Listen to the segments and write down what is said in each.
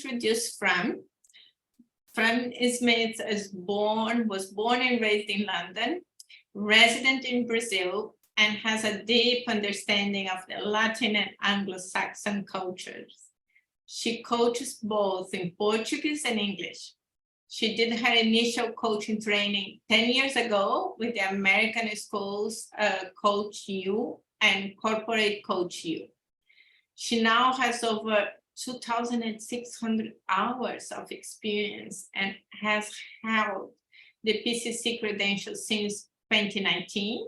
introduce Fran. Fran Smith was born and raised in London, resident in Brazil, and has a deep understanding of the Latin and Anglo-Saxon cultures. She coaches both in Portuguese and English. She did her initial coaching training 10 years ago with the American schools Coach U and Corporate Coach U. She now has over 2,600 hours of experience and has held the PCC credential since 2019.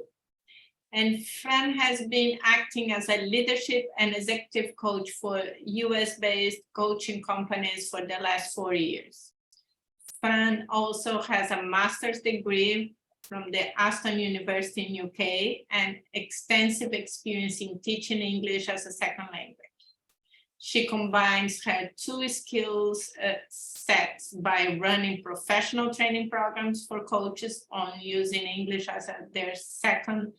And Fran has been acting as a leadership and executive coach for US-based coaching companies for the last 4 years. Fran also has a master's degree from the Aston University in UK and extensive experience in teaching English as a second language. She combines her two skills sets by running professional training programs for coaches on using English as their second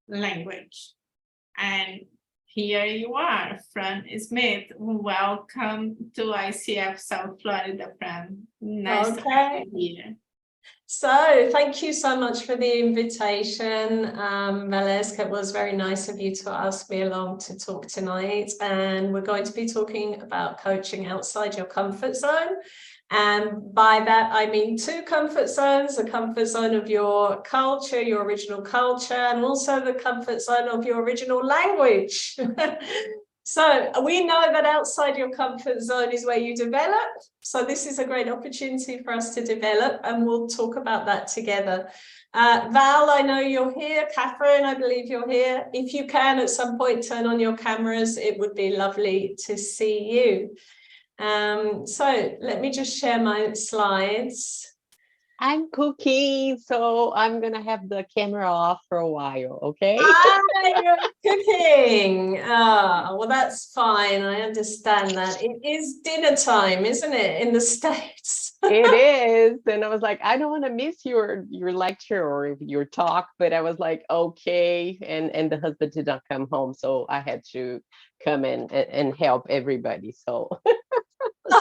language. And here you are, Fran Smith. Welcome to ICF South Florida, Fran. Nice to have you here. So thank you so much for the invitation, Valeska. It was very nice of you to ask me along to talk tonight. And we're going to be talking about coaching outside your comfort zone. And by that, I mean two comfort zones, the comfort zone of your culture, your original culture, and also the comfort zone of your original language. So we know that outside your comfort zone is where you develop. So this is a great opportunity for us to develop, and we'll talk about that together. Val, I know you're here. Catherine, I believe you're here. If you can at some point turn on your cameras, it would be lovely to see you. So let me just share my slides. I'm cooking, so I'm gonna have the camera off for a while, okay? You're cooking. Well, that's fine. I understand that. It is dinner time, isn't it, in the States? It is. And I was like, I don't want to miss your lecture or your talk, but I was like, okay. And the husband did not come home, so I had to come in and help everybody. So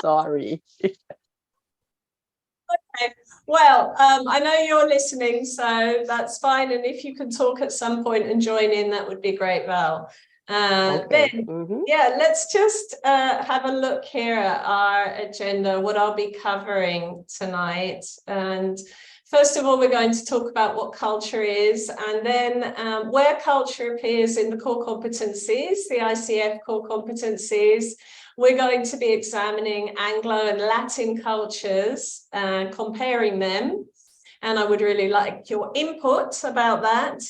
sorry. Okay. Well, I know you're listening, so that's fine. And if you can talk at some point and join in, that would be great, Val. Okay. Then, yeah, let's just have a look here at our agenda, what I'll be covering tonight. And first of all, we're going to talk about what culture is, and then where culture appears in the core competencies, the ICF core competencies. We're going to be examining Anglo and Latin cultures and comparing them. And I would really like your input about that.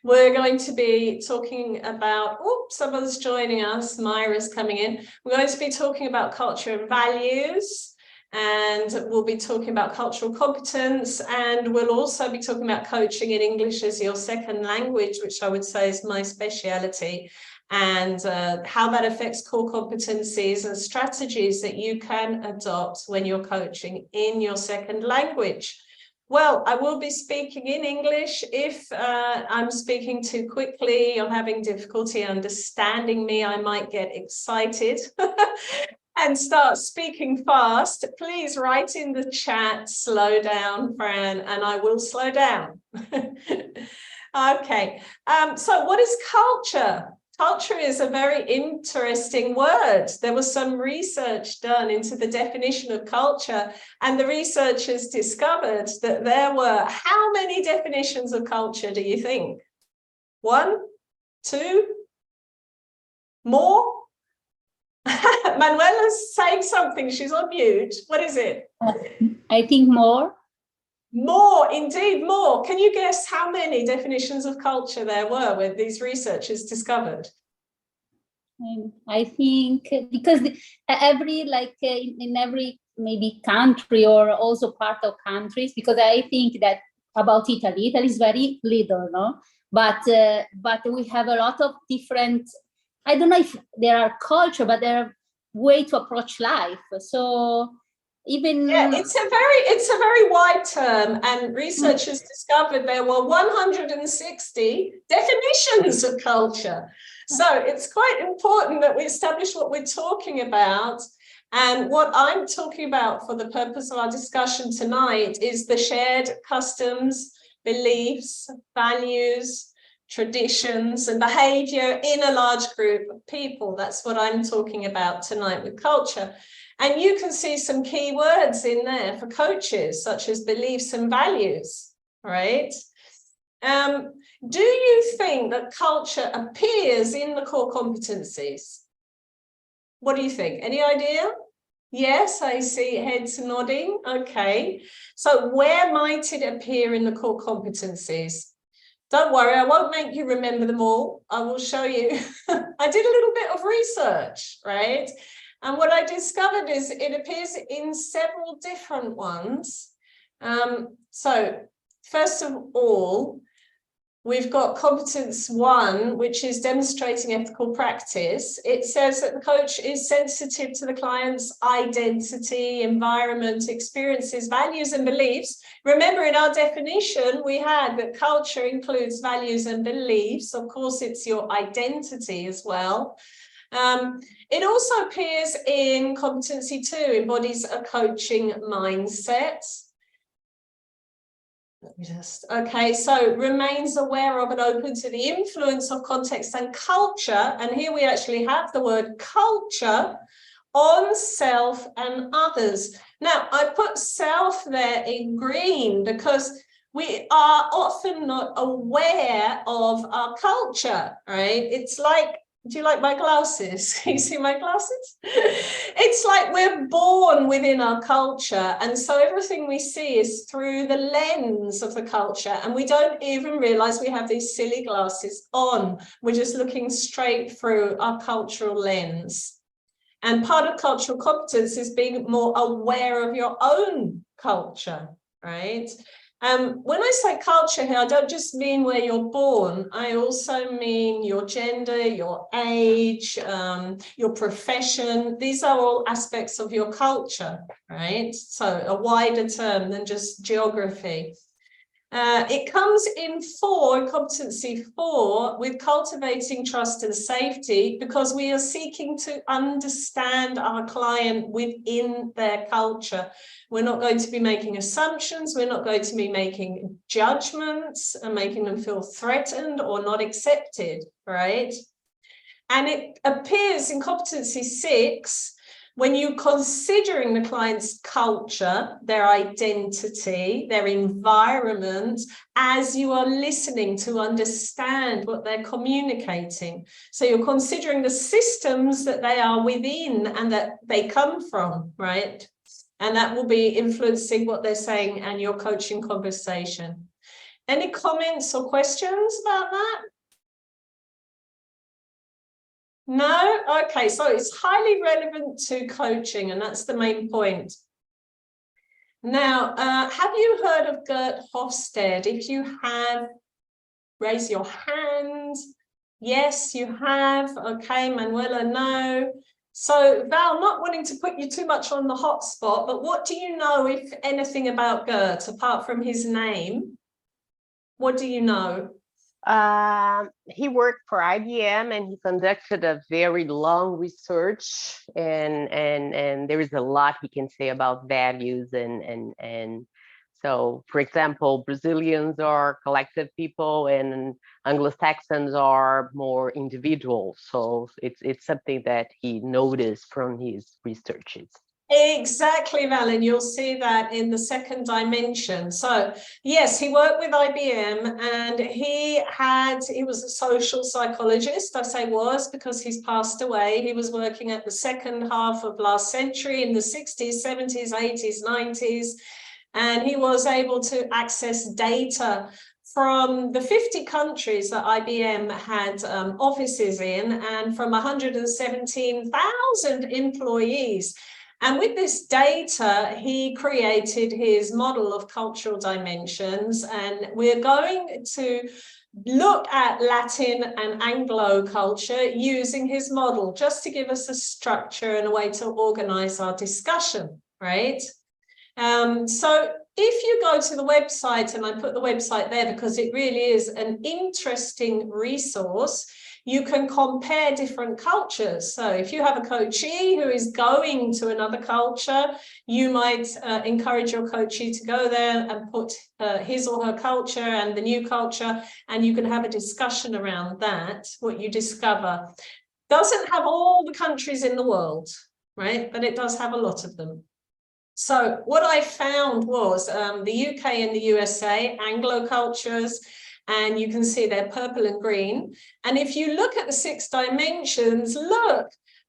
We're going to be talking about, someone's joining us, Myra's coming in. We're going to be talking about culture and values, and we'll be talking about cultural competence, and we'll also be talking about coaching in English as your second language, which I would say is my speciality, and how that affects core competencies and strategies that you can adopt when you're coaching in your second language. Well, I will be speaking in English. If I'm speaking too quickly, you're having difficulty understanding me, I might get excited and start speaking fast. Please write in the chat, slow down, Fran, and I will slow down. Okay, so what is culture? Culture is a very interesting word. There was some research done into the definition of culture, and the researchers discovered that there were, how many definitions of culture do you think? 1, 2, more? Manuela's saying something, she's on mute. What is it? I think more. More, indeed, more. Can you guess how many definitions of culture there were where these researchers discovered? I think because every, like in every maybe country or also part of countries, because I think that about Italy is very little, no? But we have a lot of different, I don't know if there are culture, but there are way to approach life. So even it's a very wide term, and researchers discovered there were 160 definitions of culture. So it's quite important that we establish what we're talking about. And what I'm talking about for the purpose of our discussion tonight is the shared customs, beliefs, values, traditions, and behavior in a large group of people. That's what I'm talking about tonight with culture. And you can see some key words in there for coaches, such as beliefs and values, right? Do you think that culture appears in the core competencies? What do you think? Any idea? Yes, I see heads nodding. Okay. So where might it appear in the core competencies? Don't worry, I won't make you remember them all. I will show you. I did a little bit of research, right? And what I discovered is it appears in several different ones. So first of all, we've got competence 1, which is demonstrating ethical practice. It says that the coach is sensitive to the client's identity, environment, experiences, values, and beliefs. Remember, in our definition, we had that culture includes values and beliefs. Of course, it's your identity as well. It also appears in competency 2, embodies a coaching mindset. Okay, so remains aware of and open to the influence of context and culture. And here we actually have the word culture on self and others. Now, I put self there in green because we are often not aware of our culture, right? It's like, do you like my glasses? Can you see my glasses? It's like we're born within our culture. And so everything we see is through the lens of the culture. And we don't even realize we have these silly glasses on. We're just looking straight through our cultural lens. And part of cultural competence is being more aware of your own culture, right? When I say culture here, I don't just mean where you're born. I also mean your gender, your age, your profession. These are all aspects of your culture, right? So a wider term than just geography. It comes in competency 4, with cultivating trust and safety, because we are seeking to understand our client within their culture. We're not going to be making assumptions. We're not going to be making judgments and making them feel threatened or not accepted, right? And it appears in competency 6, when you're considering the client's culture, their identity, their environment, as you are listening to understand what they're communicating. So you're considering the systems that they are within and that they come from, right? And that will be influencing what they're saying and your coaching conversation. Any comments or questions about that? No? Okay, so it's highly relevant to coaching, and that's the main point. Now, have you heard of Gert Hofstede? If you have, raise your hand. Yes, you have. Okay, Manuela, no. So, Val, not wanting to put you too much on the hot spot, but what do you know, if anything, about Gert, apart from his name? What do you know? He worked for IBM and he conducted a very long research, and there is a lot he can say about values and so, for example, Brazilians are collective people and Anglo-Saxons are more individual. So it's something that he noticed from his researches. Exactly, Val, and you'll see that in the second dimension. So yes, he worked with IBM and he was a social psychologist. I say was because he's passed away. He was working at the second half of last century in the 60s, 70s, 80s, 90s, and he was able to access data from the 50 countries that IBM had offices in, and from 117,000 employees. And with this data, he created his model of cultural dimensions. And we're going to look at Latin and Anglo culture using his model, just to give us a structure and a way to organize our discussion, right? So if you go to the website, and I put the website there because it really is an interesting resource, you can compare different cultures. So if you have a coachee who is going to another culture, you might encourage your coachee to go there and put his or her culture and the new culture, and you can have a discussion around that, what you discover. Doesn't have all the countries in the world, right? But it does have a lot of them. So what I found was the UK and the USA, Anglo cultures, and you can see they're purple and green. And if you look at the 6 dimensions, look,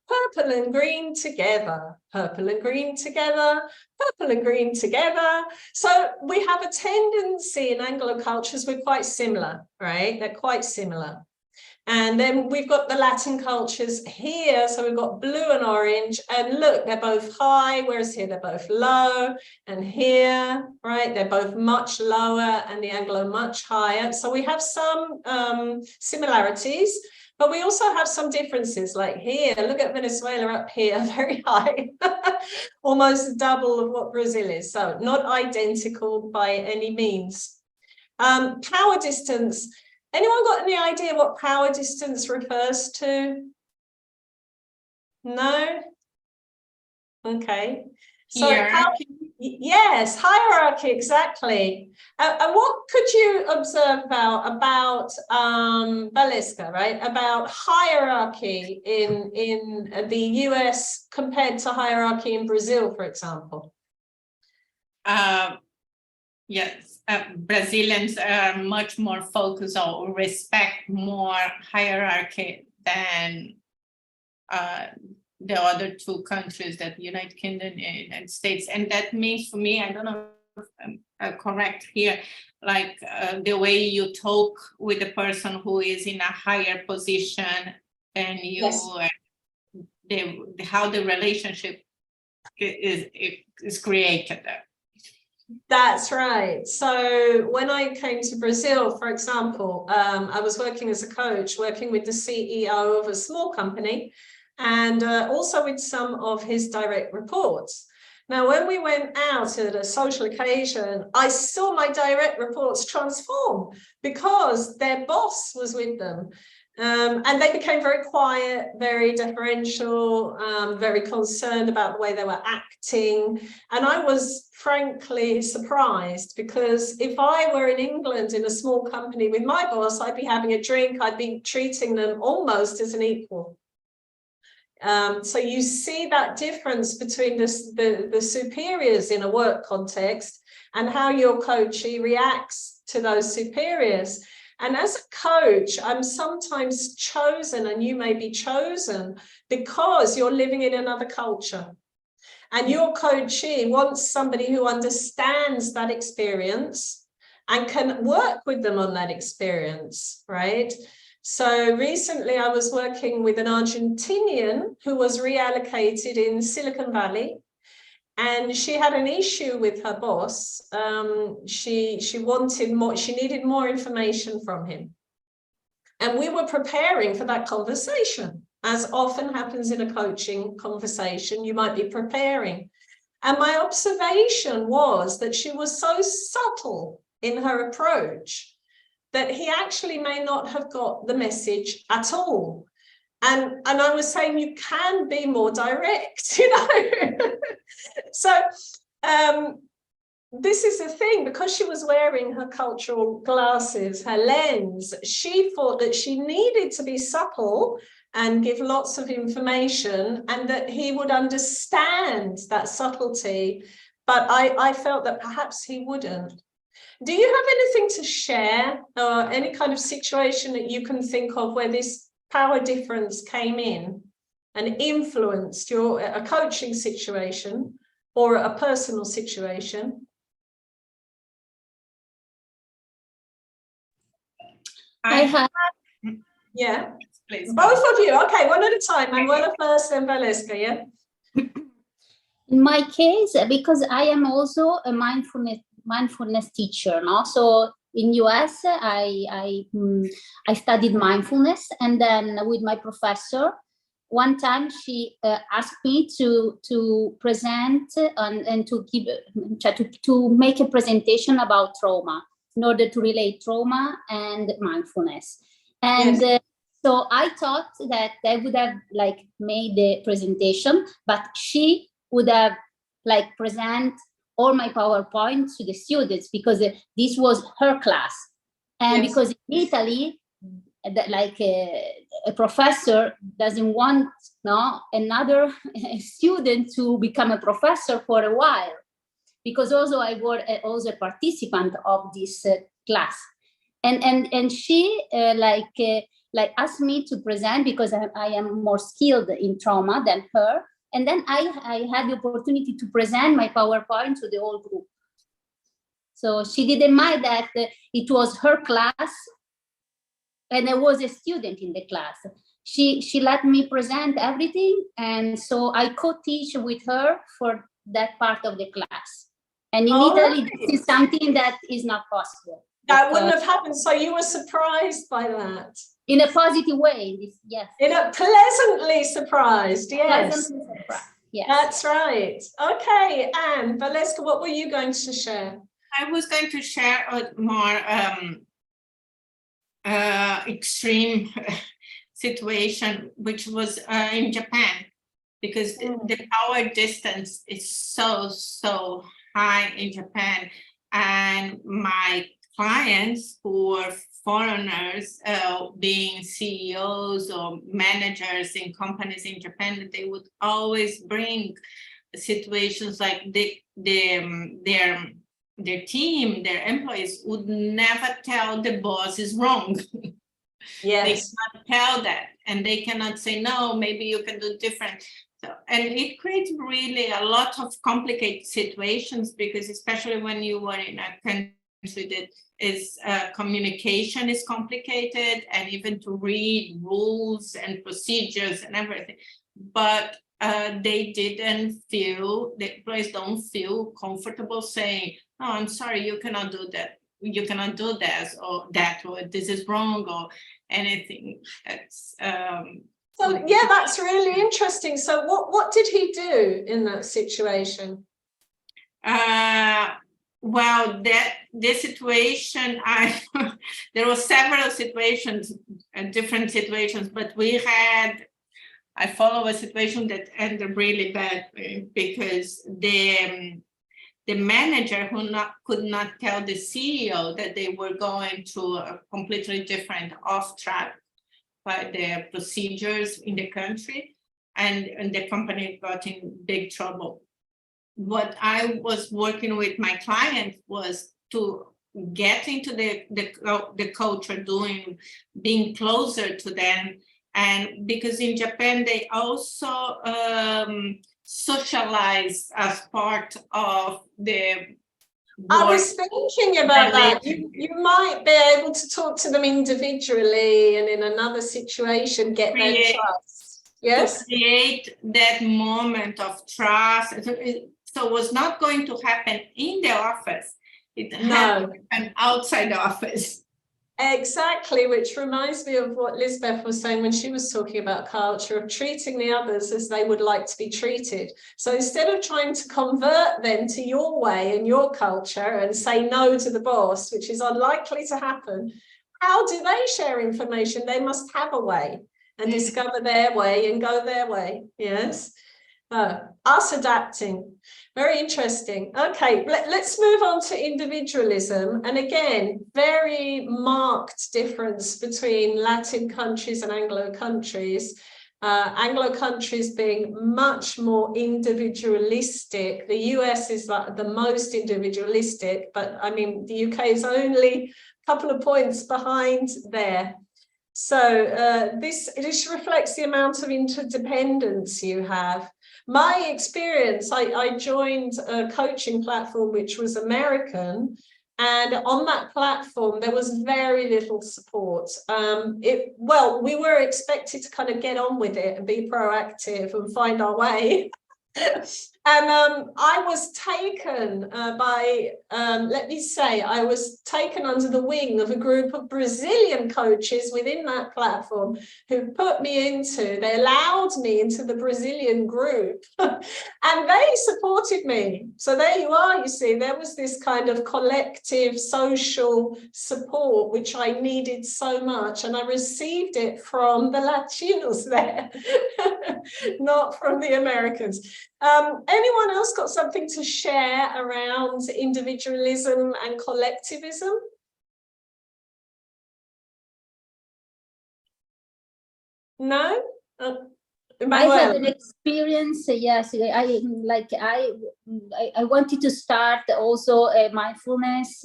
purple and green together, purple and green together, purple and green together. So we have a tendency in Anglo cultures, we're quite similar, right? They're quite similar. And then we've got the Latin cultures here. So we've got blue and orange, and look, they're both high, whereas here they're both low, and here, right, they're both much lower, and the Anglo much higher. So we have some similarities, but we also have some differences. Like here, look at Venezuela up here, very high, almost double of what Brazil is. So not identical by any means. Power distance. Anyone got any idea what power distance refers to? No? Okay. So yes, hierarchy, exactly. And what could you observe about Valeska, right? About hierarchy in the US compared to hierarchy in Brazil, for example? Yes. Brazilians are much more focused or respect more hierarchy than the other 2 countries, that the United Kingdom and United States. And that means for me, I don't know if I'm correct here, like the way you talk with the person who is in a higher position than you, yes. How the relationship is created there. That's right. So when I came to Brazil, for example, I was working as a coach, working with the CEO of a small company, and also with some of his direct reports. Now, when we went out at a social occasion, I saw my direct reports transform because their boss was with them. And they became very quiet, very deferential, very concerned about the way they were acting. And I was frankly surprised, because if I were in England in a small company with my boss, I'd be having a drink, I'd be treating them almost as an equal. So you see that difference between the superiors in a work context and how your coachee reacts to those superiors. And as a coach, I'm sometimes chosen, and you may be chosen, because you're living in another culture. And your coachee wants somebody who understands that experience and can work with them on that experience, right? So recently I was working with an Argentinian who was reallocated in Silicon Valley. And she had an issue with her boss. She wanted more, she needed more information from him. And we were preparing for that conversation. As often happens in a coaching conversation, you might be preparing. And my observation was that she was so subtle in her approach that he actually may not have got the message at all. And I was saying, you can be more direct, you know. So this is the thing, because she was wearing her cultural glasses, her lens, she thought that she needed to be supple and give lots of information, and that he would understand that subtlety. But I felt that perhaps he wouldn't. Do you have anything to share, or any kind of situation that you can think of where this power difference came in and influenced a coaching situation or a personal situation? I have. Yeah, Please. both of you. Okay, one at a time. Manuela first and Valeska, yeah? In my case, because I am also a mindfulness teacher, no? So in US, I studied mindfulness, and then with my professor, one time she asked me to present and to give to make a presentation about trauma in order to relate trauma and mindfulness. And yes. So I thought that I would have like made the presentation, but she would have like present all my PowerPoint to the students because this was her class. And Yes. because in Italy, like a professor doesn't want another student to become a professor for a while, because also I was also a participant of this class, and she like asked me to present because I am more skilled in trauma than her, and then I had the opportunity to present my PowerPoint to the whole group. So she didn't mind that it was her class and I was a student in the class. She let me present everything, and so I co-teach with her for that part of the class. And in Italy, Right. this is something that is not possible. That wouldn't have happened. So you were surprised by that? In a positive way, yes. In a pleasantly surprised, yes. Pleasantly surprised, yes. That's right. Okay, Anne, Valeska, what were you going to share? I was going to share a more extreme situation, which was in Japan, because the power distance is so high in Japan, and my clients who were foreigners, being CEOs or managers in companies in Japan, they would always bring situations like their team, their employees would never tell the boss is wrong. Yes. They cannot tell that, and they cannot say, no, maybe you can do different. So, and it creates really a lot of complicated situations, because especially when you are in a country that is communication is complicated, and even to read rules and procedures and everything. But they didn't feel, the employees don't feel comfortable saying, oh, I'm sorry, you cannot do that. You cannot do this or that, or this is wrong, or anything. It's, so yeah, that's really interesting. So what did he do in that situation? Well, this situation, there were several situations, different situations, but I follow a situation that ended really badly, because the manager could not tell the CEO that they were going to a completely different off track by the procedures in the country, and the company got in big trouble. What I was working with my client was to get into the culture, being closer to them. And because in Japan, they also socialize as part of the I was thinking about that. You might be able to talk to them individually, and in another situation get their trust. Yes. To create that moment of trust. So it was not going to happen in the office. It had to happen outside the office. Exactly, which reminds me of what Lisbeth was saying when she was talking about culture, of treating the others as they would like to be treated. So instead of trying to convert them to your way and your culture and say no to the boss, which is unlikely to happen, how do they share information? They must have a way and discover their way and go their way. Yes. Us adapting. Very interesting. Okay, let's move on to individualism. And again, very marked difference between Latin countries and Anglo countries. Anglo countries being much more individualistic. The US is like the most individualistic, but I mean, the UK is only a couple of points behind there. So this reflects the amount of interdependence you have. My experience, I joined a coaching platform which was American, and on that platform there was very little support. Well, we were expected to kind of get on with it and be proactive and find our way. And I was taken let me say, I was taken under the wing of a group of Brazilian coaches within that platform who put me into, they allowed me into the Brazilian group and they supported me. So there you are, you see, there was this kind of collective social support, which I needed so much. And I received it from the Latinos there, not from the Americans. Anyone else got something to share around individualism and collectivism? No? I had an experience. Yes, I wanted to start also a mindfulness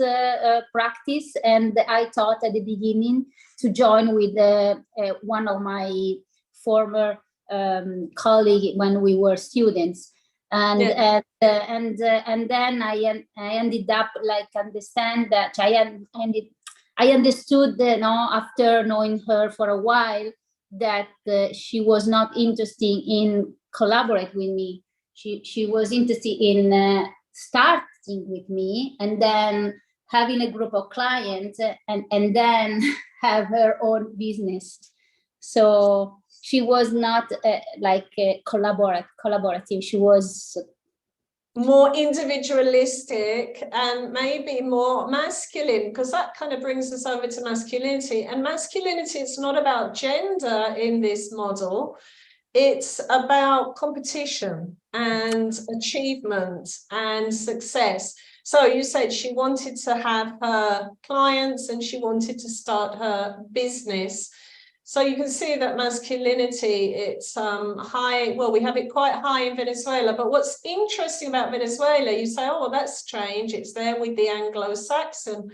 practice, and I thought at the beginning to join with one of my former colleague when we were students, and then I ended up like understand that I understood after knowing her for a while that she was not interested in collaborate with me. She was interested in starting with me and then having a group of clients and then have her own business. So she was not collaborative. She was more individualistic and maybe more masculine, because that kind of brings us over to masculinity. And masculinity, it's not about gender in this model. It's about competition and achievement and success. So you said she wanted to have her clients and she wanted to start her business. So you can see that masculinity, it's high, well, we have it quite high in Venezuela, but what's interesting about Venezuela, you say, oh, well, that's strange, it's there with the Anglo-Saxon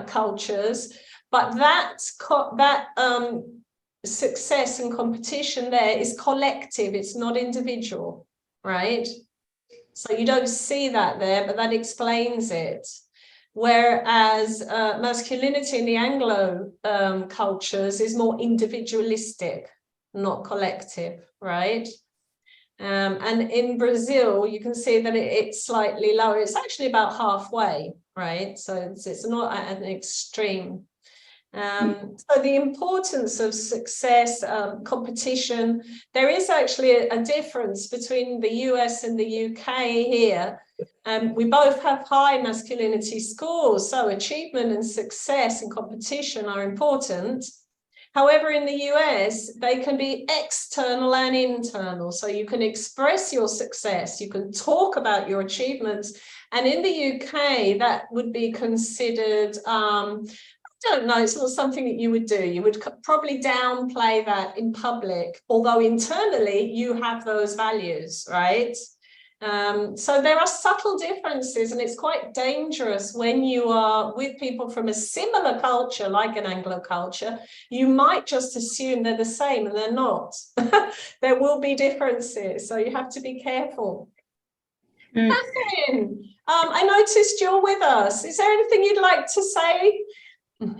cultures, but that success and competition there is collective, it's not individual, right? So you don't see that there, but that explains it. Whereas masculinity in the Anglo cultures is more individualistic, not collective, right? And in Brazil, you can see that it's slightly lower. It's actually about halfway, right? So it's not at an extreme. So the importance of success, competition, there is actually a difference between the US and the UK here. We both have high masculinity scores, so achievement and success and competition are important. However, in the US, they can be external and internal. So you can express your success, you can talk about your achievements. And in the UK, that would be considered, I don't know, it's not something that you would do. You would probably downplay that in public, although internally you have those values, right? So there are subtle differences, and it's quite dangerous when you are with people from a similar culture, like an Anglo culture. You might just assume they're the same, and they're not. There will be differences, so you have to be careful. Catherine, I noticed you're with us. Is there anything you'd like to say? No,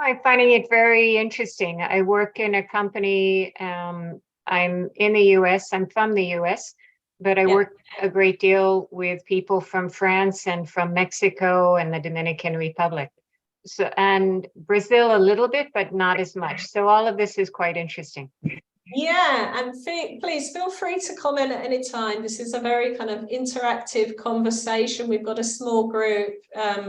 I'm finding it very interesting. I work in a company, I'm in the US, I'm from the US, but I work a great deal with people from France and from Mexico and the Dominican Republic. So, and Brazil a little bit, but not as much. So all of this is quite interesting. Yeah, and please feel free to comment at any time. This is a very kind of interactive conversation. We've got a small group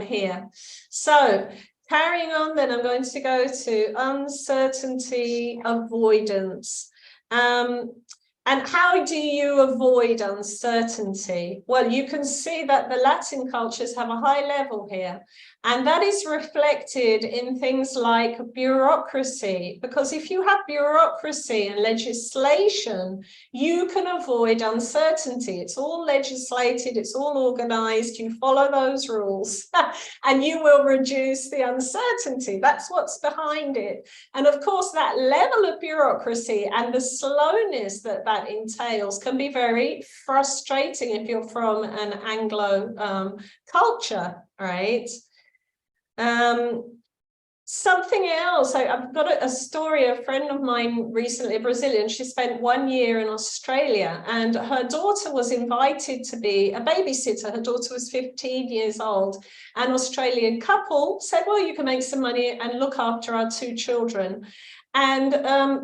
here. So carrying on, then I'm going to go to uncertainty avoidance. And how do you avoid uncertainty? Well, you can see that the Latin cultures have a high level here, and that is reflected in things like bureaucracy, because if you have bureaucracy and legislation, you can avoid uncertainty. It's all legislated, it's all organized, you follow those rules, and you will reduce the uncertainty. That's what's behind it. And of course, that level of bureaucracy and the slowness that entails can be very frustrating if you're from an Anglo culture, right? Something else, I've got a story. A friend of mine recently, a Brazilian, she spent 1 year in Australia, and her daughter was invited to be a babysitter. Her daughter was 15 years old. An Australian couple said, well, you can make some money and look after our 2 children. And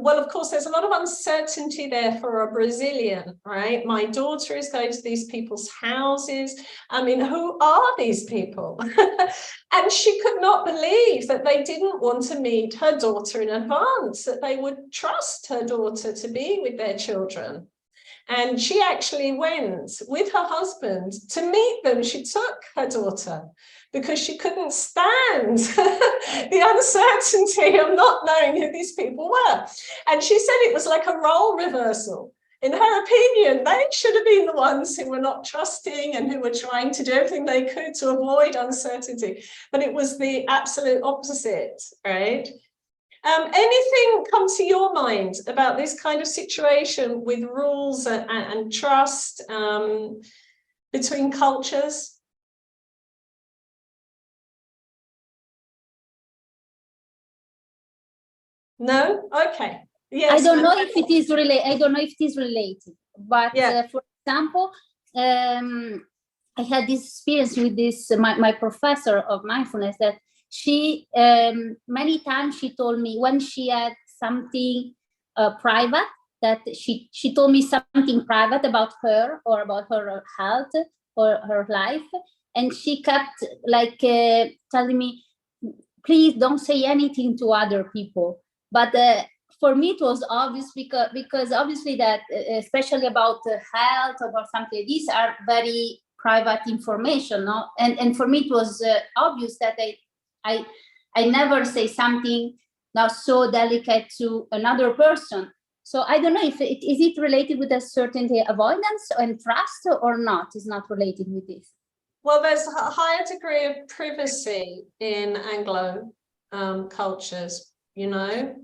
well, of course, there's a lot of uncertainty there for a Brazilian, right? My daughter is going to these people's houses. I mean, who are these people? And she could not believe that they didn't want to meet her daughter in advance, that they would trust her daughter to be with their children. And she actually went with her husband to meet them. She took her daughter because she couldn't stand the uncertainty of not knowing who these people were. And she said it was like a role reversal. In her opinion, they should have been the ones who were not trusting and who were trying to do everything they could to avoid uncertainty. But it was the absolute opposite, right? Anything come to your mind about this kind of situation with rules and trust between cultures? No? Okay. Yes. I don't know if it is related. I don't know if it is related. But Yeah. for example, I had this experience with this my professor of mindfulness, that she many times she told me when she had something private, that she told me something private about her or about her health or her life, and she kept like telling me, please don't say anything to other people. But for me it was obvious, because obviously that especially about health or something, these are very private information, no? And for me it was obvious that I never say something now so delicate to another person. So I don't know if is it related with a certain avoidance and trust or not. It's not related with this. Well, there's a higher degree of privacy in Anglo cultures, you know.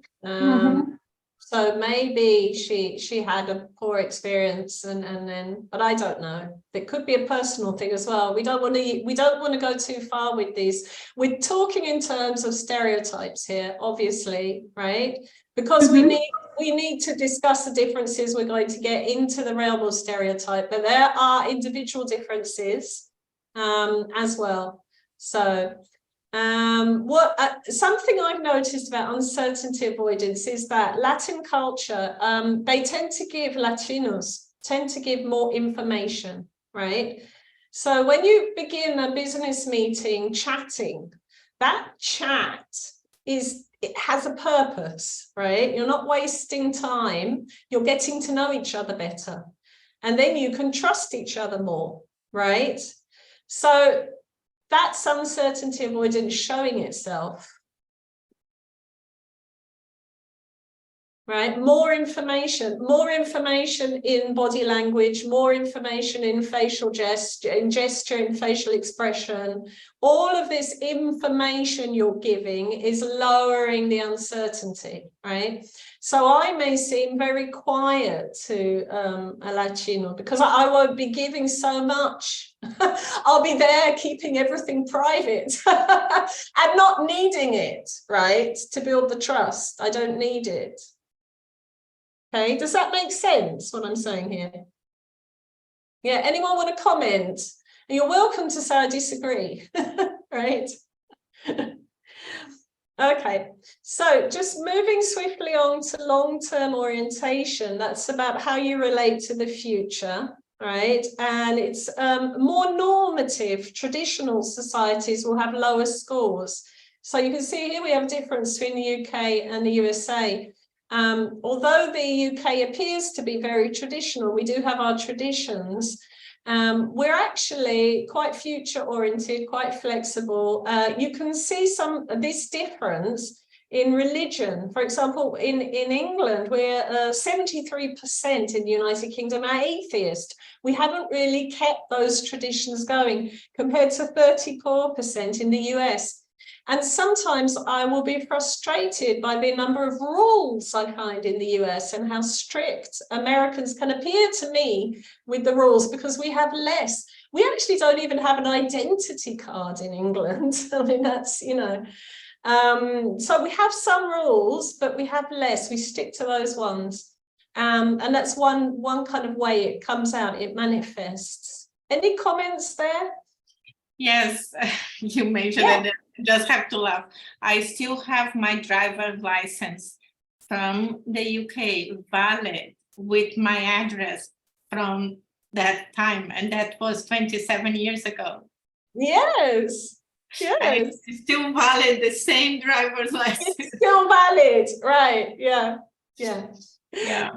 So maybe she had a poor experience and then, but I don't know. It could be a personal thing as well. We don't want to go too far with these. We're talking in terms of stereotypes here, obviously, right? Because we need to discuss the differences. We're going to get into the realm of stereotype, but there are individual differences as well. So something I've noticed about uncertainty avoidance is that Latin culture, Latinos tend to give more information, right? So when you begin a business meeting chatting, that chat it has a purpose, right? You're not wasting time, you're getting to know each other better. And then you can trust each other more, right? So that's uncertainty avoidance showing itself. Right? More information in body language, more information in facial gesture, in facial expression. All of this information you're giving is lowering the uncertainty, right? So I may seem very quiet to a Latino because I won't be giving so much. I'll be there keeping everything private and not needing it, right? To build the trust. I don't need it. Okay, does that make sense, what I'm saying here? Yeah, anyone want to comment? And you're welcome to say I disagree, right? Okay, so just moving swiftly on to long-term orientation, that's about how you relate to the future, right? And it's more normative, traditional societies will have lower scores. So you can see here we have a difference between the UK and the USA. Although the UK appears to be very traditional, we do have our traditions. We're actually quite future-oriented, quite flexible. You can see this difference in religion. For example, in England, we're 73% in the United Kingdom are atheist. We haven't really kept those traditions going compared to 34% in the US. And sometimes I will be frustrated by the number of rules I find in the US and how strict Americans can appear to me with the rules because we have less. We actually don't even have an identity card in England. I mean, that's, you know, So we have some rules, but we have less. We stick to those ones. And that's one kind of way it comes out, it manifests. Any comments there? Yes, you mentioned Yeah. it. I just have to laugh. I still have my driver's license from the UK valid with my address from that time, and that was 27 years ago. Yes. And Yes. it's still valid, the same driver's license. It's still valid, right? Yeah. Yeah. Yeah.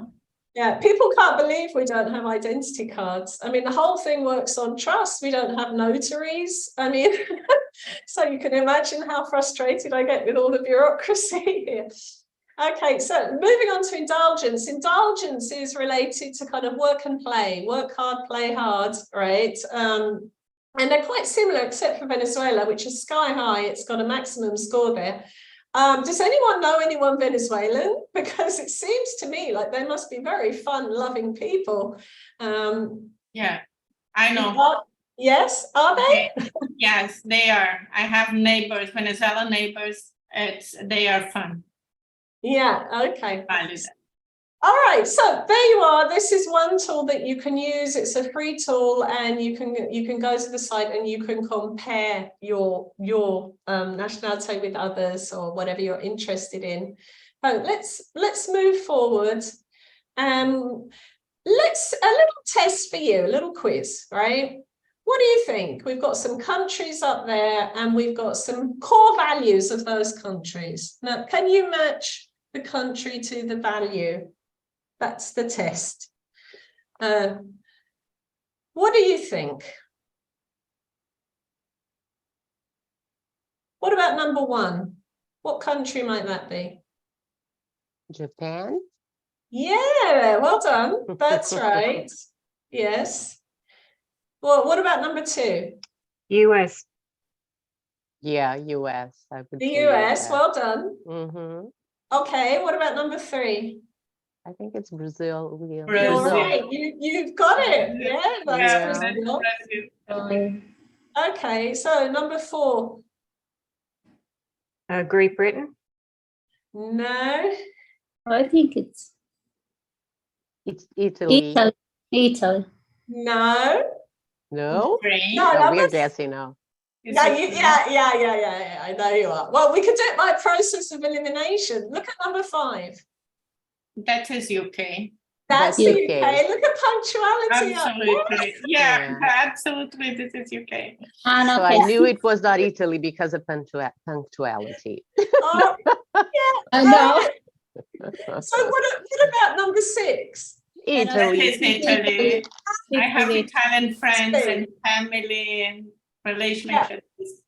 Yeah, people can't believe we don't have identity cards. I mean, the whole thing works on trust. We don't have notaries. I mean, so you can imagine how frustrated I get with all the bureaucracy here. Okay, so moving on to indulgence. Indulgence is related to kind of work and play, work hard, play hard, right? And they're quite similar, except for Venezuela, which is sky high. It's got a maximum score there. Does anyone know anyone Venezuelan? Because it seems to me like they must be very fun, loving people. Yeah, I know. Yes, are they? Okay. Yes, they are. I have neighbors, Venezuelan neighbors. They are fun. Yeah, okay. Valid. All right, so there you are. This is one tool that you can use. It's a free tool, and you can go to the site and you can compare your nationality with others or whatever you're interested in. So let's move forward. Let's a little test for you, a little quiz, right? What do you think? We've got some countries up there, and we've got some core values of those countries. Now, can you match the country to the value? That's the test. What do you think? What about number one? What country might that be? Japan? Yeah, well done. That's right. Yes. Well, what about number two? US. Yeah, US. I would The say US. Well done. Mm-hmm. Okay. What about number three? I think it's Brazil. Brazil. You're right. You've got it. Yeah, that's Yeah. Brazil. Okay. So number four. Great Britain. No. I think it's Italy. Italy. No. No? Ukraine. No, No, that we're was- guessing now. Yeah, yeah. I know you are. Well, we could do it by process of elimination. Look at number five. That is UK. That's That's the UK. UK. Look at punctuality. Absolutely. Yeah, Yeah. absolutely. This is UK. And So okay. I knew it was not Italy because of punctuality. Oh, yeah. No. So what about number six? That Italy. is Italy. I have Italy. Italian friends Spain. and family and relationships.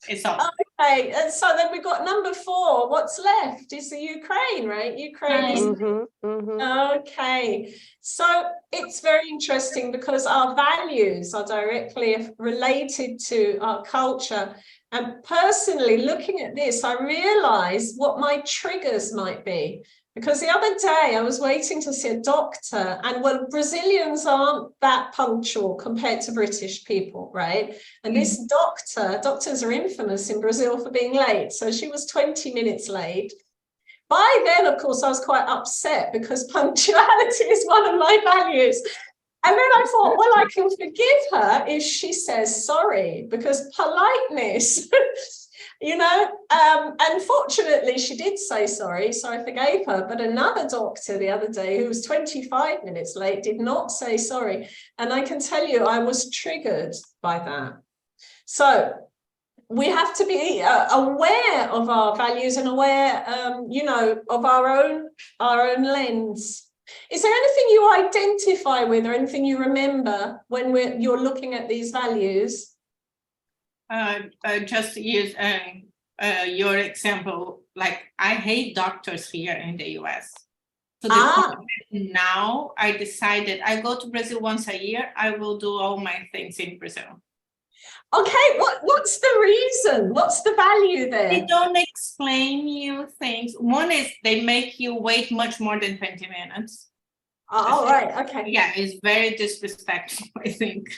It's all. Okay, and so then we've got number four. What's left is the Ukraine, right? Ukraine is Mm-hmm, mm-hmm. okay. So it's very interesting because our values are directly related to our culture. And personally, looking at this, I realized what my triggers might be. Because the other day I was waiting to see a doctor, and well, Brazilians aren't that punctual compared to British people, right? And this doctors are infamous in Brazil for being late. So she was 20 minutes late. By then, of course, I was quite upset because punctuality is one of my values. And then I thought, well, I can forgive her if she says sorry, because politeness, you know, unfortunately, she did say sorry, so I forgave her. But another doctor the other day who was 25 minutes late did not say sorry. And I can tell you, I was triggered by that. So we have to be aware of our values and aware, you know, of our own lens. Is there anything you identify with or anything you remember when you're looking at these values? Just use your example. Like, I hate doctors here in the US. So now I decided I go to Brazil once a year. I will do all my things in Brazil. Okay, what's the reason? What's the value there? They don't explain you things. One is they make you wait much more than 20 minutes. Oh, right, okay. Yeah, it's very disrespectful, I think.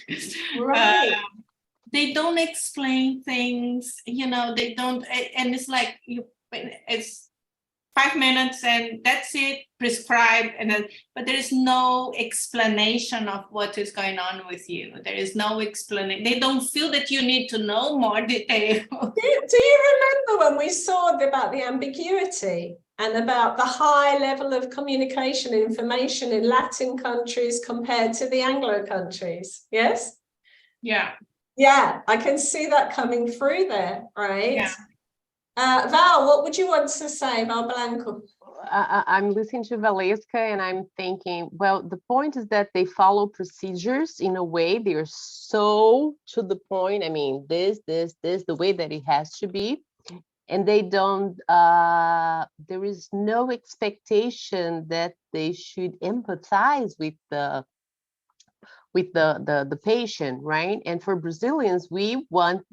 Right. They don't explain things, you know, they don't, and it's like it's 5 minutes and that's it, prescribed, and then, but there is no explanation of what is going on with you. There is no explanation. They don't feel that you need to know more detail. Do you remember when we saw about the ambiguity and about the high level of communication and information in Latin countries compared to the Anglo countries? Yes? Yeah. Yeah, I can see that coming through there, right? Yeah. Val, what would you want to say, Val Blanco? I'm listening to Valesca and I'm thinking, well, the point is that they follow procedures in a way, they're so to the point. I mean, this, the way that it has to be. And they don't, there is no expectation that they should empathize with the patient, right? And for Brazilians, we want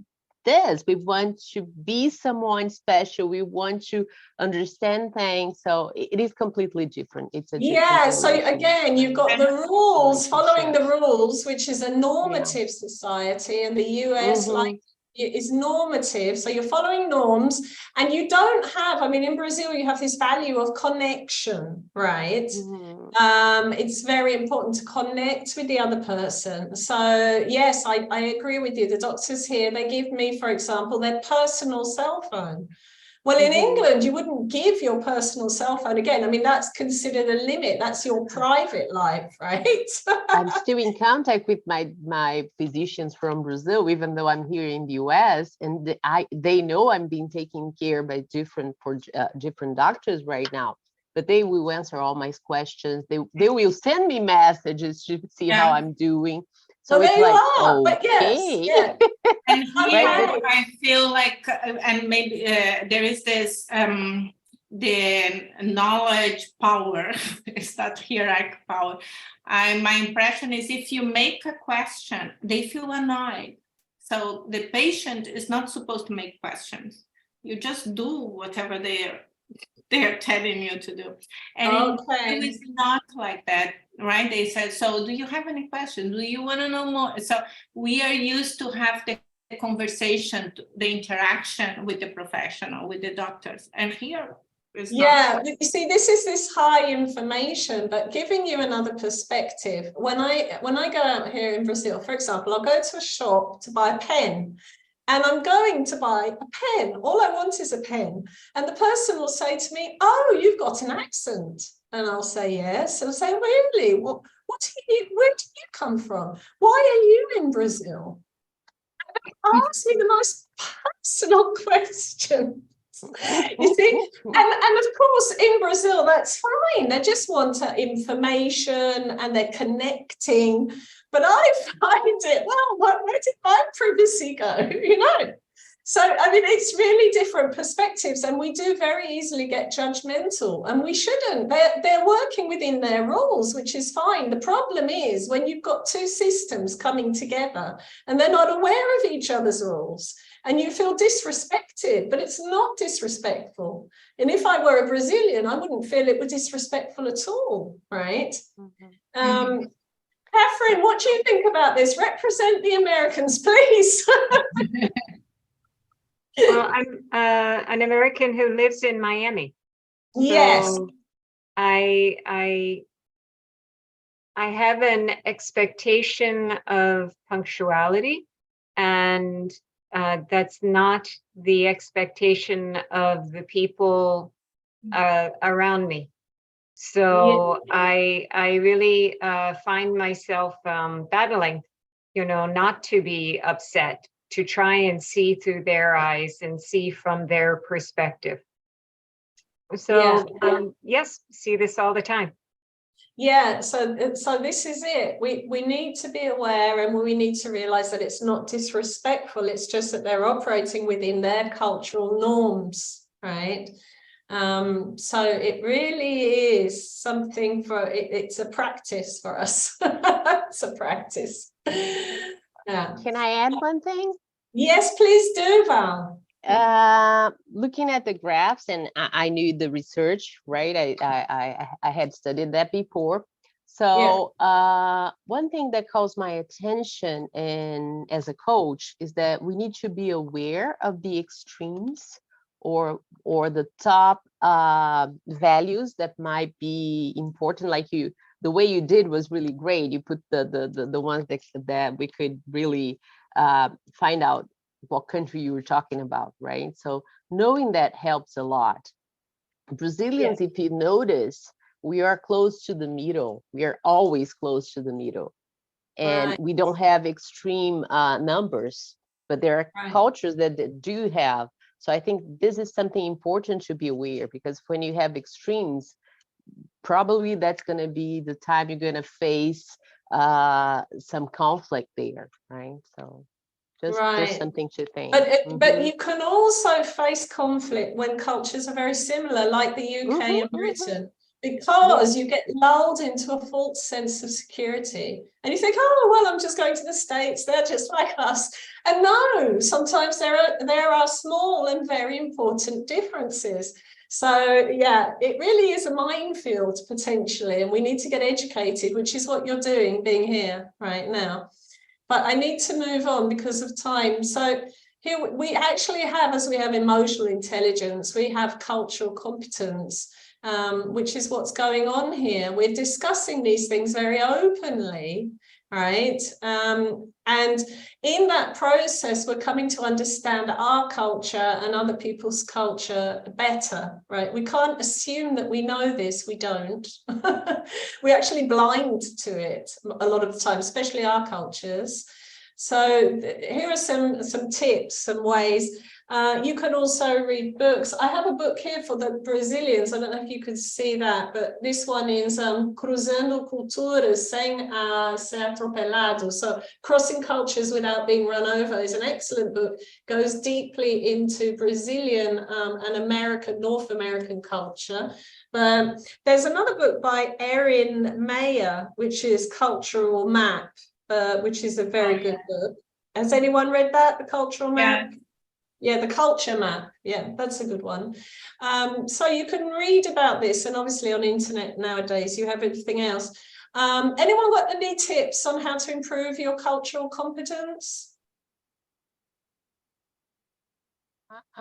this. We want to be someone special. We want to understand things. So it is completely different. It's a Yeah, so again, you've got the rules, following the rules, which is a normative society, and the US like is normative. So you're following norms, and you don't have, I mean, in Brazil, you have this value of connection, right? It's very important to connect with the other person. So yes, I agree with you. The doctors here, they give me, for example, their personal cell phone. Well, in England, you wouldn't give your personal cell phone again. I mean, that's considered a limit. That's your private life, right? I'm still in contact with my physicians from Brazil, even though I'm here in the US, and they know I'm being taken care by different doctors right now. But they will answer all my questions. They will send me messages to see how I'm doing. So well, it's like, oh, but yes, yeah. And here I feel like, and maybe there is this, the knowledge power, it's not hierarchical power. My impression is if you make a question, they feel annoyed. So the patient is not supposed to make questions. You just do whatever they're telling you to do. And it's not like that, right? They said, so do you have any questions? Do you want to know more? So we are used to have the conversation, the interaction with the professional, with the doctors. And here is not. You see, this is this high information, but giving you another perspective. When I go out here in Brazil, for example, I'll go to a shop to buy a pen. And I'm going to buy a pen. All I want is a pen. And the person will say to me, oh, you've got an accent. And I'll say, yes. And I'll say, really? Where do you come from? Why are you in Brazil? Ask me the most personal question. You see, and of course in Brazil that's fine, they just want information and they're connecting, but I find it, well, where did my privacy go, you know? So I mean, it's really different perspectives, and we do very easily get judgmental, and we shouldn't. They're working within their rules, which is fine. The problem is when you've got two systems coming together and they're not aware of each other's rules, and you feel disrespected, but it's not disrespectful. And if I were a Brazilian, I wouldn't feel it was disrespectful at all, right? Catherine, what do you think about this? Represent the Americans, please. Well, I'm an American who lives in Miami. Yes. So I have an expectation of punctuality, and that's not the expectation of the people around me. So I really find myself battling, you know, not to be upset, to try and see through their eyes and see from their perspective. So yes, see this all the time. Yeah, so this is it. We need to be aware, and we need to realize that it's not disrespectful. It's just that they're operating within their cultural norms, right? So it really is something for it's a practice for us. It's a practice. Yeah. Can I add one thing? Yes, please do, Val. Looking at the graphs, and I knew the research, right? I had studied that before. So one thing that calls my attention and as a coach is that we need to be aware of the extremes or the top values that might be important, like the way you did was really great. You put the ones that we could really find out what country you were talking about, right? So knowing that helps a lot. Brazilians, if you notice, we are close to the middle. We are always close to the middle. And we don't have extreme numbers, but there are cultures that do have. So I think this is something important to be aware, because when you have extremes, probably that's going to be the time you're going to face some conflict there, right? So just something to think. But you can also face conflict when cultures are very similar, like the UK and Britain, because you get lulled into a false sense of security. And you think, oh, well, I'm just going to the States, they're just like us. And no, sometimes there are small and very important differences. So yeah, it really is a minefield potentially, and we need to get educated, which is what you're doing being here right now. But I need to move on because of time. So here we actually have, as we have emotional intelligence, we have cultural competence, which is what's going on here. We're discussing these things very openly, right? And in that process, we're coming to understand our culture and other people's culture better, right? We can't assume that we know this, we don't. We're actually blind to it a lot of the time, especially our cultures. So here are some tips, some ways. You can also read books. I have a book here for the Brazilians. I don't know if you can see that, but this one is Cruzando Culturas Sem Ser Atropelado. So Crossing Cultures Without Being Run Over is an excellent book. Goes deeply into Brazilian and American, North American culture. There's another book by Erin Mayer, which is Cultural Map, which is a very good book. Has anyone read that, The Cultural Map? Yeah, The Culture Map. Yeah, that's a good one. So you can read about this, and obviously on the internet nowadays you have everything else. Anyone got any tips on how to improve your cultural competence?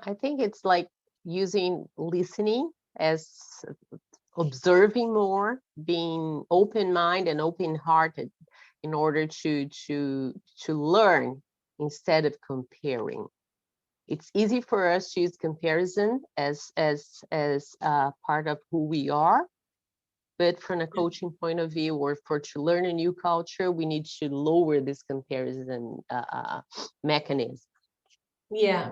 I think it's like using listening as observing more, being open-minded and open-hearted in order to learn instead of comparing. It's easy for us to use comparison as part of who we are, but from a coaching point of view, or to learn a new culture, we need to lower this comparison mechanism. Yeah,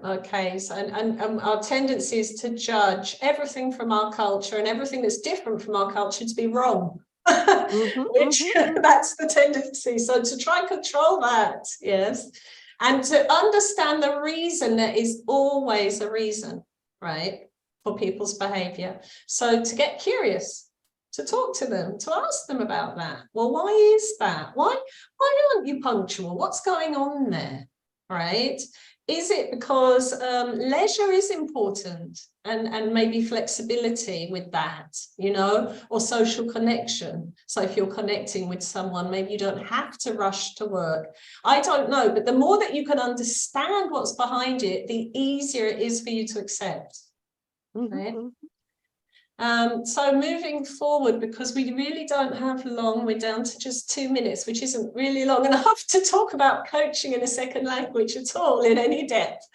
okay. So and our tendency is to judge everything from our culture and everything that's different from our culture to be wrong. That's the tendency. So to try and control that, yes. And to understand the reason, there is always a reason, right, for people's behavior. So to get curious, to talk to them, to ask them about that. Well, why is that? Why aren't you punctual? What's going on there, right? Is it because leisure is important and maybe flexibility with that, you know, or social connection? So if you're connecting with someone, maybe you don't have to rush to work. I don't know, but the more that you can understand what's behind it, the easier it is for you to accept. Right? So moving forward, because we really don't have long, we're down to just 2 minutes, which isn't really long enough to talk about coaching in a second language at all in any depth.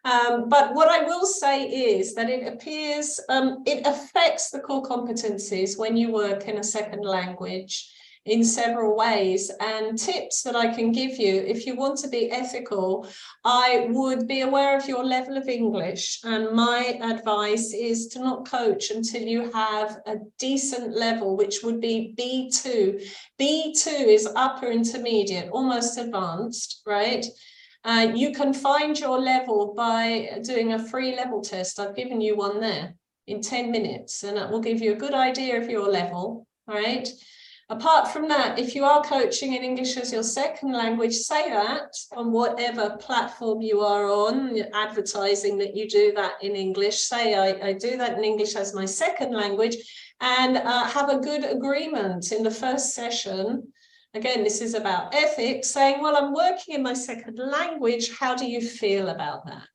But what I will say is that it appears, it affects the core competencies when you work in a second language in several ways. And tips that I can give you, if you want to be ethical, I would be aware of your level of English. And my advice is to not coach until you have a decent level, which would be B2. B2 is upper intermediate, almost advanced, right? You can find your level by doing a free level test. I've given you one there in 10 minutes, and that will give you a good idea of your level, right? Apart from that, if you are coaching in English as your second language, say that on whatever platform you are on, advertising that you do that in English. Say, I do that in English as my second language, and have a good agreement in the first session. Again, this is about ethics, saying, well, I'm working in my second language. How do you feel about that?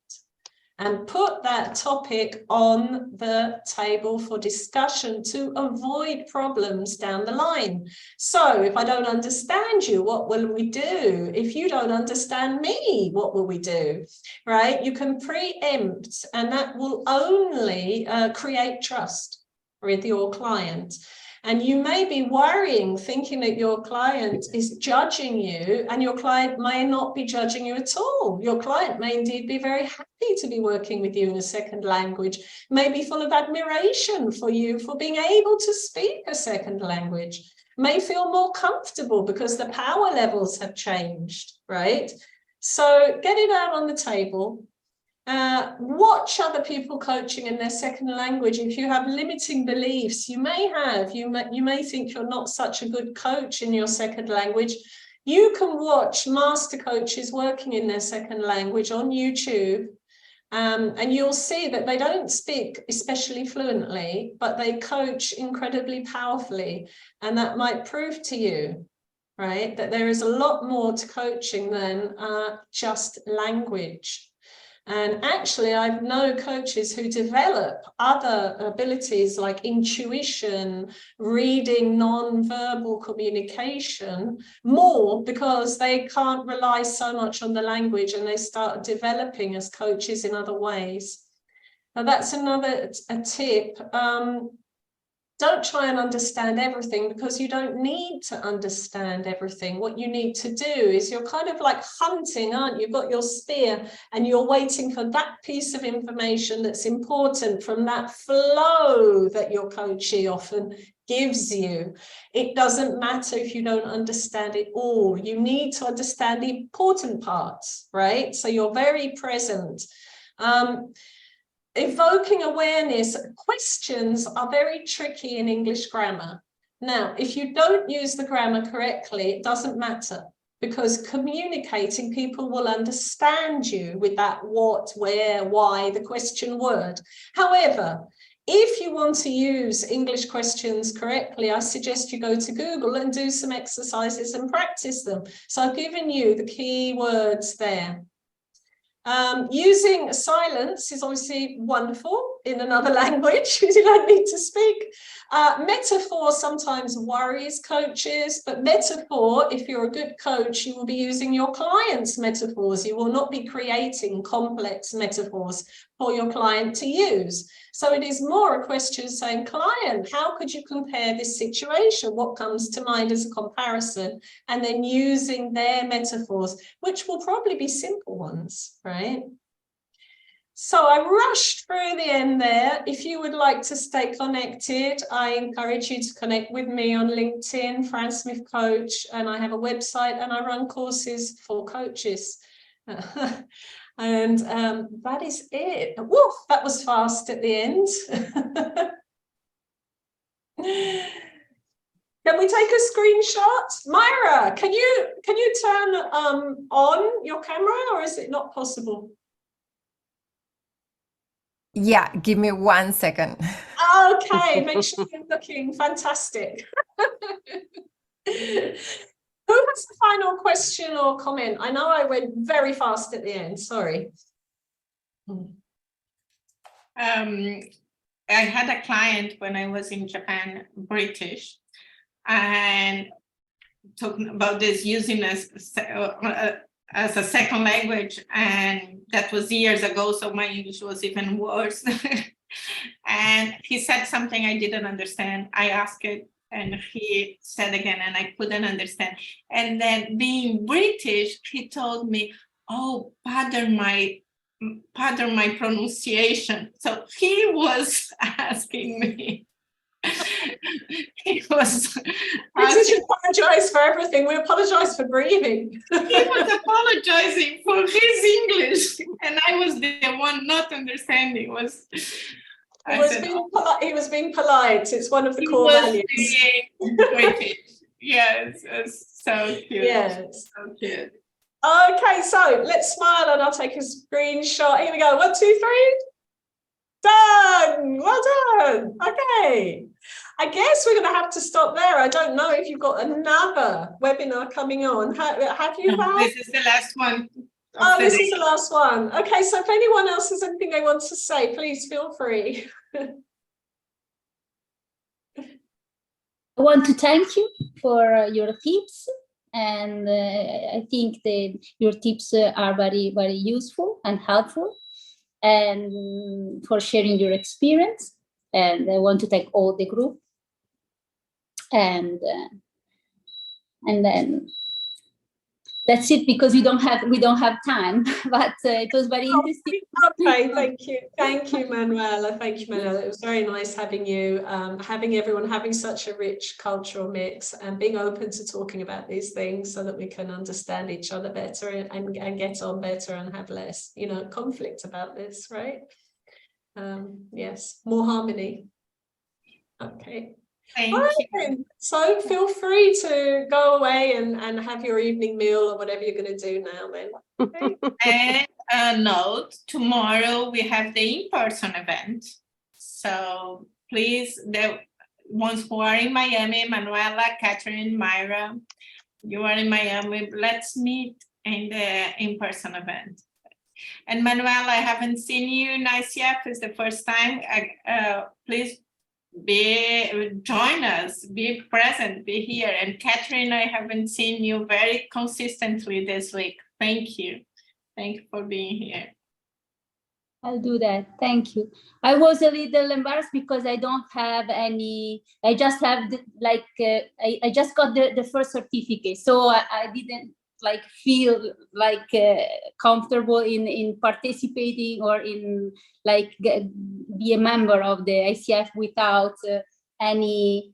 and put that topic on the table for discussion to avoid problems down the line. So if I don't understand you, what will we do? If you don't understand me, what will we do? Right? You can preempt, and that will only create trust with your client. And you may be worrying, thinking that your client is judging you, and your client may not be judging you at all. Your client may indeed be very happy to be working with you in a second language, may be full of admiration for you for being able to speak a second language, may feel more comfortable because the power levels have changed, right? So get it out on the table. Watch other people coaching in their second language. If you have limiting beliefs, you may think you're not such a good coach in your second language. You can watch master coaches working in their second language on YouTube, and you'll see that they don't speak especially fluently, but they coach incredibly powerfully, and that might prove to you, right, that there is a lot more to coaching than just language. And actually, I've known coaches who develop other abilities like intuition, reading, non-verbal communication more because they can't rely so much on the language, and they start developing as coaches in other ways. Now, that's another tip. Don't try and understand everything, because you don't need to understand everything. What you need to do is you're kind of like hunting, aren't you? You've got your spear and you're waiting for that piece of information that's important from that flow that your coachee often gives you. It doesn't matter if you don't understand it all. You need to understand the important parts, right? So you're very present. Evoking awareness, questions are very tricky in English grammar. Now, if you don't use the grammar correctly, it doesn't matter, because communicating, people will understand you with that what, where, why, the question word. However, if you want to use English questions correctly, I suggest you go to Google and do some exercises and practice them. So I've given you the key words there. Using silence is obviously wonderful in another language because you don't need to speak. Metaphor sometimes worries coaches, but metaphor, if you're a good coach, you will be using your client's metaphors. You will not be creating complex metaphors for your client to use. So it is more a question saying, client, how could you compare this situation? What comes to mind as a comparison? And then using their metaphors, which will probably be simple ones, right? So I rushed through the end there. If you would like to stay connected, I encourage you to connect with me on LinkedIn, Fran Smith Coach, and I have a website and I run courses for coaches. And that is it. Woo, that was fast at the end. Can we take a screenshot? Myra, can you turn on your camera, or is it not possible? Yeah, give me 1 second. Okay, make sure you're looking fantastic. Who has the final question or comment? I know I went very fast at the end, sorry. I had a client when I was in Japan, British, and talking about this using as a second language, and that was years ago, so my English was even worse. And he said something I didn't understand. I asked it, and he said again, and I couldn't understand. And then, being British, he told me, "Oh, pardon my pronunciation." So he was asking me. He was British apologize for everything. We apologize for breathing. He was apologizing for his English, and I was the one not understanding. He was being polite. It's one of the core values. British. Yes, it's so cute. Yes. So cute. Okay, so let's smile and I'll take a screenshot. Here we go. 1, 2, 3. Done. Well done. Okay. I guess we're going to have to stop there. I don't know if you've got another webinar coming on. Have you? No, this is the last one. Oh, the this day. is the last one. Okay, so if anyone else has anything they want to say, please feel free. I want to thank you for your tips, and I think your tips are very, very useful and helpful, and for sharing your experience. And I want to thank all the group, and then that's it, because we don't have time. But it was very interesting. Okay, thank you, Manuela. Thank you, Manuela. It was very nice having you, having everyone having such a rich cultural mix and being open to talking about these things so that we can understand each other better and get on better and have less, conflict about this, right? Yes, more harmony. Okay. Thank you. Right, so feel free to go away and have your evening meal or whatever you're going to do now then. Okay. And a note, tomorrow we have the in-person event. So please, the ones who are in Miami, Manuela, Catherine, Myra, you are in Miami, let's meet in the in-person event. And Manuela, I haven't seen you in ICF, it's the first time. Please join us, be present, be here. And Catherine, I haven't seen you very consistently this week. Thank you. Thank you for being here. I'll do that. Thank you. I was a little embarrassed because I don't have any. I just have I just got the first certificate, so I didn't feel comfortable in participating or in be a member of the ICF without any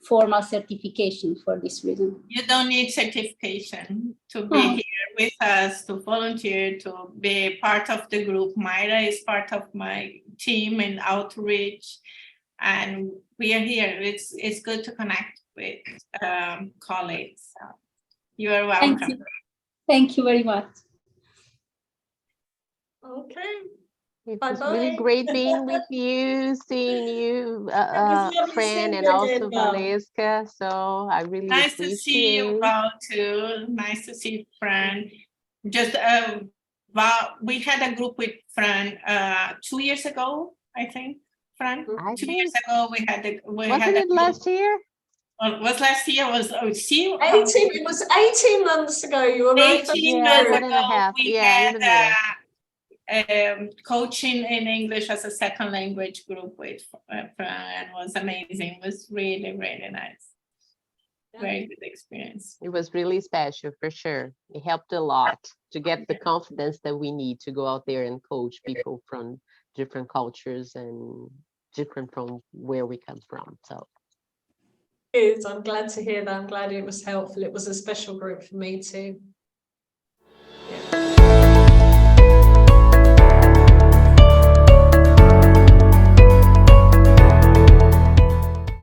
formal certification. For this reason, You don't need certification to be here with us, to volunteer, to be part of the group. Myra is part of my team in outreach, and we are here. It's good to connect with colleagues. So you are welcome. Thank you. Thank you very much. Okay. It Bye was bye. really great being with you, seeing you, lovely Fran, seeing and you also again, Val. Valeska. So I really Nice to see you, appreciate. Val, too. Nice to see you, Fran. Just Val, we had a group with Fran 2 years ago, I think. Fran, I 2 years ago we had Wasn't it last year? Was last year? See? 18, it was 18 months ago. You were my first 18 Yeah, months 1.5. ago, we Yeah, in the middle. had coaching in English as a second language group with Fran. It was amazing. It was really, really nice. Very good experience. It was really special for sure. It helped a lot to get the confidence that we need to go out there and coach people from different cultures and different from where we come from. So Good. I'm glad to hear that. I'm glad it was helpful. It was a special group for me too.